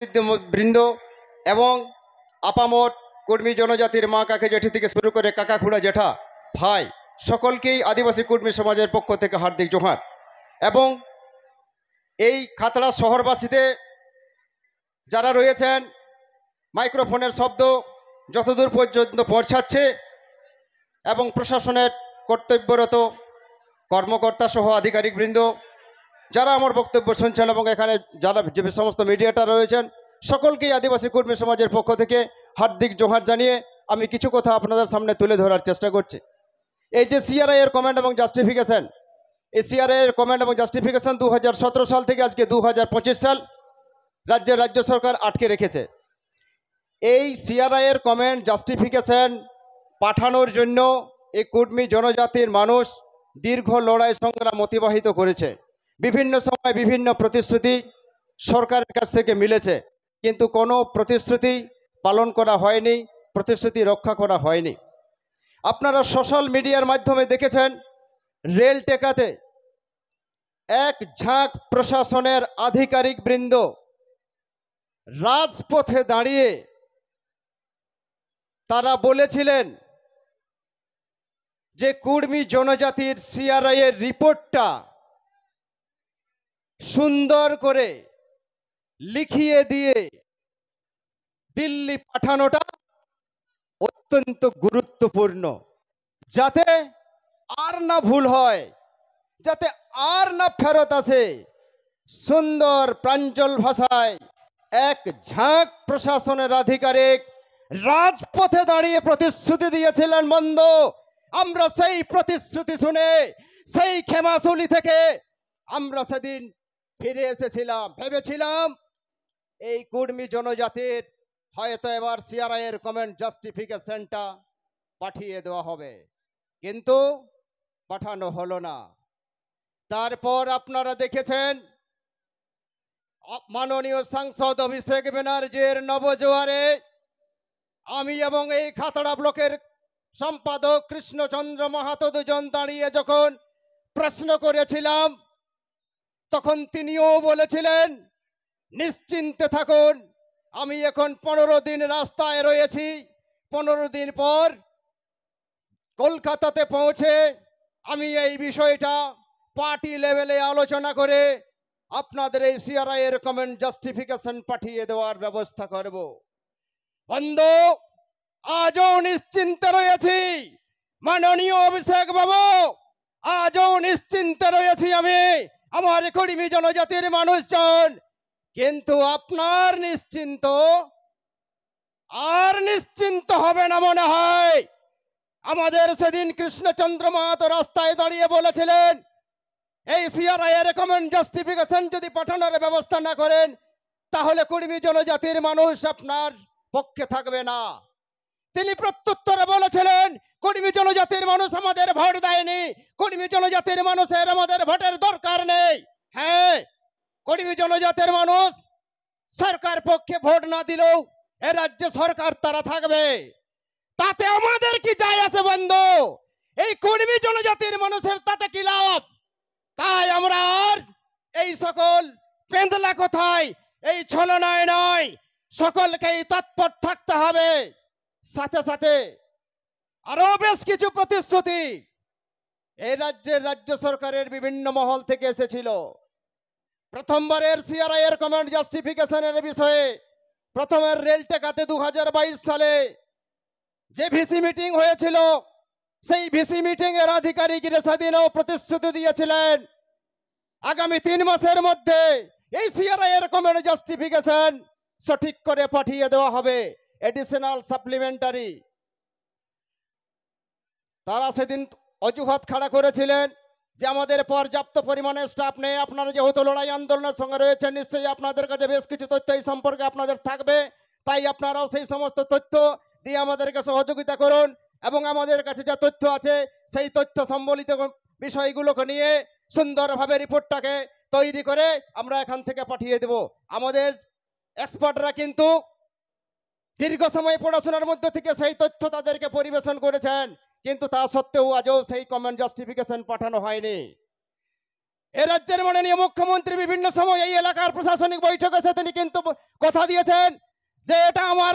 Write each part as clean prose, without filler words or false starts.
বৃন্দ এবং আপামর কর্মী জনজাতির মা কাকে জেঠি থেকে শুরু করে কাকা খুড়া জেঠা ভাই সকলকেই আদিবাসী কর্মী সমাজের পক্ষ থেকে হার্দিক জোহার। এবং এই খাতড়া শহরবাসীতে যারা রয়েছেন, মাইক্রোফোনের শব্দ যতদূর পর্যন্ত পৌঁছাচ্ছে এবং প্রশাসনের কর্তব্যরত কর্মকর্তা সহ আধিকারিকবৃন্দ যারা আমার বক্তব্য শুনছেন এবং এখানে যারা যে সমস্ত মিডিয়াটা রয়েছেন, সকলকেই আদিবাসী কর্মী সমাজের পক্ষ থেকে হার্দিক জোহার জানিয়ে আমি কিছু কথা আপনাদের সামনে তুলে ধরার চেষ্টা করছি। এই যে সিআরআই এর কমেন্ট এবং জাস্টিফিকেশন, এই সিআরআই এর কমেন্ট এবং জাস্টিফিকেশন 2017 সাল থেকে আজকে 2025 সাল রাজ্য সরকার আটকে রেখেছে। এই সিআরআই এর কমেন্ট জাস্টিফিকেশন পাঠানোর জন্য এই কর্মী জনজাতির মানুষ দীর্ঘ লড়াই সংগ্রাম অতিবাহিত করেছে। বিভিন্ন সময় বিভিন্ন প্রতিশ্রুতি সরকারের কাছ থেকে মিলেছে, কিন্তু কোনো প্রতিশ্রুতি পালন করা হয়নি, প্রতিশ্রুতি রক্ষা করা হয়নি। আপনারা সোশ্যাল মিডিয়ার মাধ্যমে দেখেছেন, রেল টেকাতে এক ঝাঁক প্রশাসনের আধিকারিকবৃন্দ রাজপথে দাঁড়িয়ে তারা বলেছিলেন যে কুর্মী জনজাতির সিআরআই এর রিপোর্টটা সুন্দর করে লিখিয়ে দিয়ে দিল্লি পাঠানোটা অত্যন্ত গুরুত্বপূর্ণ, যাতে আর না ভুল হয়, যাতে আর না ফেরত আসে। সুন্দর প্রাঞ্জল ভাষায় এক ঝাঁক প্রশাসনের আধিকারিক রাজপথে দাঁড়িয়ে প্রতিশ্রুতি দিয়েছিলেন। বন্ধু, আমরা সেই প্রতিশ্রুতি শুনে সেই খেমাশুলি থেকে আমরা সেদিন ফিরে এসেছিলাম, ভেবেছিলাম এই কুর্মী জনজাতির হয়তো এবার সিআরআই এর কমেন্ট জাস্টিফিকেশনটা পাঠিয়ে দেওয়া হবে, কিন্তু পাঠানো হলো না। তারপর আপনারা দেখেছেন মাননীয় সাংসদ অভিষেক ব্যানার্জির নবজোয়ারে আমি এবং এই খাতড়া ব্লকের সম্পাদক কৃষ্ণচন্দ্র মাহাতো দুজন দাঁড়িয়ে যখন প্রশ্ন করেছিলাম, তখন তিনিও বলেছিলেন নিশ্চিন্তে থাকুন, আমি এখন 15 দিন রাস্তায় রয়েছি, 15 দিন পর কলকাতাতে পৌঁছে আমি এই বিষয়টা পার্টি লেভেলে আলোচনা করে আপনাদের এই সিআরআই এর কমেন্ট জাস্টিফিকেশন পাঠিয়ে দেওয়ার ব্যবস্থা করব। বন্ধু, আজও নিশ্চিন্তে রয়েছি মাননীয় অভিষেক বাবু, আজও নিশ্চিন্তে রয়েছি আমি, আমার কর্মী জনজাতির মানুষজন। কিন্তু আপনার নিশ্চিন্ত হবে না মনে হয়। আমাদের সেদিন কৃষ্ণচন্দ্র মাহাতো রাস্তায় দাঁড়িয়ে বলেছিলেন এই সিআরআই এর কমেন্ট জাস্টিফিকেশন যদি পাঠানোর ব্যবস্থা না করেন তাহলে কর্মী জনজাতির মানুষ আপনার পক্ষে থাকবে না। তিনি প্রত্যুত্তরে বলেছিলেন কর্মী জনজাতির মানুষ আমাদের ভোট দেয়নি, কর্মী জনজাতির মানুষের আমাদের ভোটের দরকার নেই। হ্যাঁ, কর্মী জনজাতির মানুষ সরকার পক্ষে ভোট না দিলেও এ রাজ্যে সরকার তারা থাকবে, তাতে আমাদের কি যায় আসে বন্ধু? এই কর্মী জনজাতির মানুষের তাতে কি লাভ? তাই আমরা আর এই সকল পেন্দলা কোথায়, এই ছলনায় নয়, সকলকেই তৎপর থাকতে হবে। সাথে সাথে আরো বেশ কিছু প্রতিশ্রুতি এই রাজ্যের রাজ্য সরকারের বিভিন্ন মহল থেকে এসেছিল। প্রথমবারের সিআরআই এর কমেন্ট জাস্টিফিকেশনের বিষয়ে প্রথমের রেল টেকাতে 2022 সালে যে ভিসি মিটিং হয়েছিল, সেই ভিসি মিটিং এর আধিকারিকরা সেদিনও প্রতিশ্রুতি দিয়েছিলেন আগামী 3 মাসের মধ্যে এই সিআরআই এর কমেন্ট জাস্টিফিকেশন সঠিক করে পাঠিয়ে দেওয়া হবে, এডিশনাল সাপ্লিমেন্টারি। তারা সেদিন অজুহাত খাড়া করেছিলেন যে আমাদের পর্যাপ্ত পরিমাণে স্টাফ নেই, আপনারা যেহেতু লড়াই আন্দোলনের সঙ্গে রয়েছেন নিশ্চয়ই আপনাদের কাছে বেশ কিছু তথ্য এই সম্পর্কে আপনাদের থাকবে, তাই আপনারাও সেই সমস্ত তথ্য দিয়ে আমাদেরকে সহযোগিতা করুন এবং আমাদের কাছে যা তথ্য আছে সেই তথ্য সম্বলিত বিষয়গুলোকে নিয়ে সুন্দরভাবে রিপোর্টটাকে তৈরি করে আমরা এখান থেকে পাঠিয়ে দেব। আমাদের এক্সপার্টরা কিন্তু দীর্ঘ সময় পড়াশোনার মধ্যে থেকে সেই তথ্য তাদেরকে পরিবেশন করেছেন, কিন্তু তা সত্ত্বেও আজও সেই কমেন্ট জাস্টিফিকেশন পাঠানো হয়নি। এ রাজ্যের মাননীয় মুখ্যমন্ত্রী বিভিন্ন সময় এই এলাকার প্রশাসনিক বৈঠকে এসে তিনি কিন্তু কথা দিয়েছেন যে এটা আমার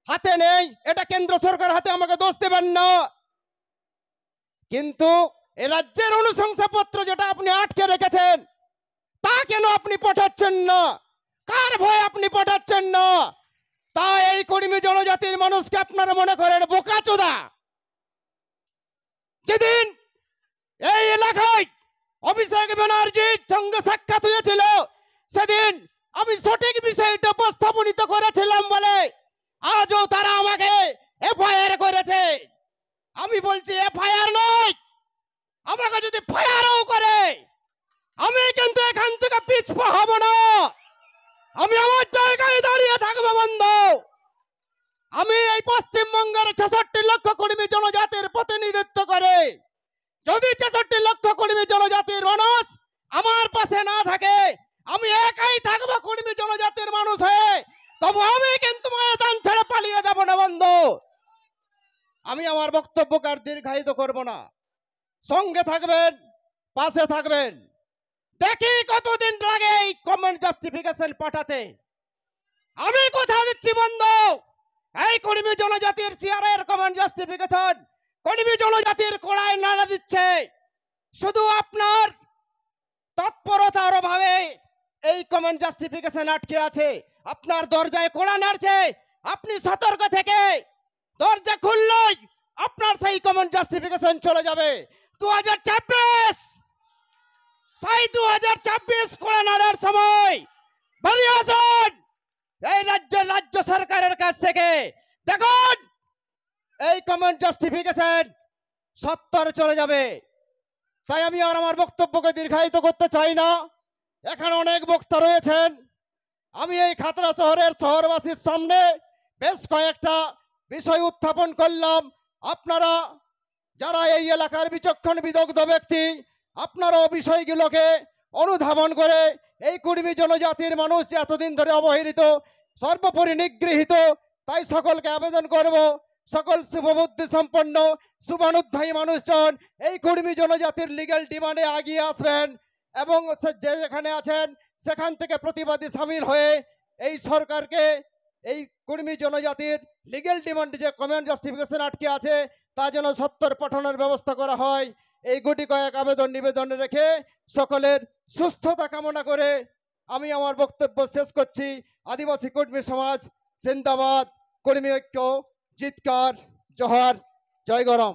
হাতে নেই, এটা কেন্দ্র সরকার হাতে, আমাকে দোষ দেবেন না। কিন্তু এ রাজ্যের অনুশংসাপত্র যেটা আপনি আটকে রেখেছেন তা কেন আপনি পাঠাচ্ছেন না? কার ভয়ে আপনি পাঠাচ্ছেন না? তা এই কর্মী জনজাতির মানুষকে আপনারা মনে করেন বোকাচোদা? যেদিন এই এলাকায় অভিষেক ব্যানার্জির সঙ্গে সাক্ষাৎ হয়েছিল সেদিন আমি সঠিক বিষয়টা উপস্থাপনিত করেছিলাম বলে আজও তারা আমাকে এফআইআর করেছে। আমি বলছি এফআইআর নয়, আমাকে যদি ফায়ারও করে আমি কিন্তু এখান থেকে পিছপা হব না। আমি আমার জায়গায় দাঁড়িয়ে থাকবো বন্ধু। আমি এই পশ্চিমবঙ্গের 66 লক্ষ কর্মী জনজাতির প্রতিনিধিত্ব করে, যদি 66 লক্ষ কর্মী জনজাতির মানুষ আমার পাশে না থাকে, আমি একাই থাকবো কর্মী জনজাতির মানুষ হয়ে, তবে আমি কিন্তু ময়দান ছেড়ে পালিয়ে যাব না বন্ধু। আমি আমার বক্তব্যকে আর দীর্ঘায়িত করব না। সঙ্গে থাকবেন, পাশে থাকবেন। দেখি কতদিন লাগে এই কমেন্ট জাস্টিফিকেশন পাঠাতে। আমি কথা দিচ্ছি বন্ধু, এই কর্মী জনজাতির সিআরএর কমেন্ট জাস্টিফিকেশন কর্মী জনজাতির কোড়ায় নাড়া দিচ্ছে। শুধু আপনার তৎপরতার অভাবে এই কমেন্ট জাস্টিফিকেশন আটকে আছে। আপনার দরজায় কোড়া নাড়ছে, আপনি সতর্ক থেকে দরজা খুললেই আপনার সেই কমেন্ট জাস্টিফিকেশন চলে যাবে। 2024 সেই 2024 কোড়া নাড়ার সময় বেরিয়ে আসুন এই রাজ্যের রাজ্য সরকারের কাছ থেকে। দেখুন এই কমেন্ট জাস্টিফিকেশন সত্তর চলে যাবে। তাই আমি আর আমার বক্তব্যকে দীর্ঘায়িত করতে চাই না। এখানে অনেক বক্তা রয়েছেন। আমি এই খাতড়া শহরের শহরবাসীর সামনে বেশ কয়েকটা বিষয় উত্থাপন করলাম। আপনারা যারা এই এলাকার বিচক্ষণ বিদগ্ধ ব্যক্তি, আপনারাও বিষয়গুলোকে অনুধাবন করে এই কর্মী জনজাতির মানুষ যে এতদিন ধরে অবহেলিত, সর্বোপরি নিগৃহীত, তাই সকলকে আবেদন করব, সকল শুভবুদ্ধি সম্পন্ন শুভানুধ্যায়ী মানুষজন এই কর্মী জনজাতির লিগ্যাল ডিমান্ডে এগিয়ে আসবেন এবং যে যেখানে আছেন সেখান থেকে প্রতিবাদী সামিল হয়ে এই সরকারকে এই কর্মী জনজাতির লিগ্যাল ডিমান্ডে যে কমেন্ট জাস্টিফিকেশন আটকে আছে তা যেন সত্তর পাঠানোর ব্যবস্থা করা হয়। এই গুটি কয়েক আবেদন নিবেদন রেখে সকলের সুস্থতা কামনা করে আমি আমার বক্তব্য শেষ করছি। আদিবাসী কর্মী সমাজ জিন্দাবাদ, কর্মী ঐক্য জিতকার, জোহার, জয় গরম।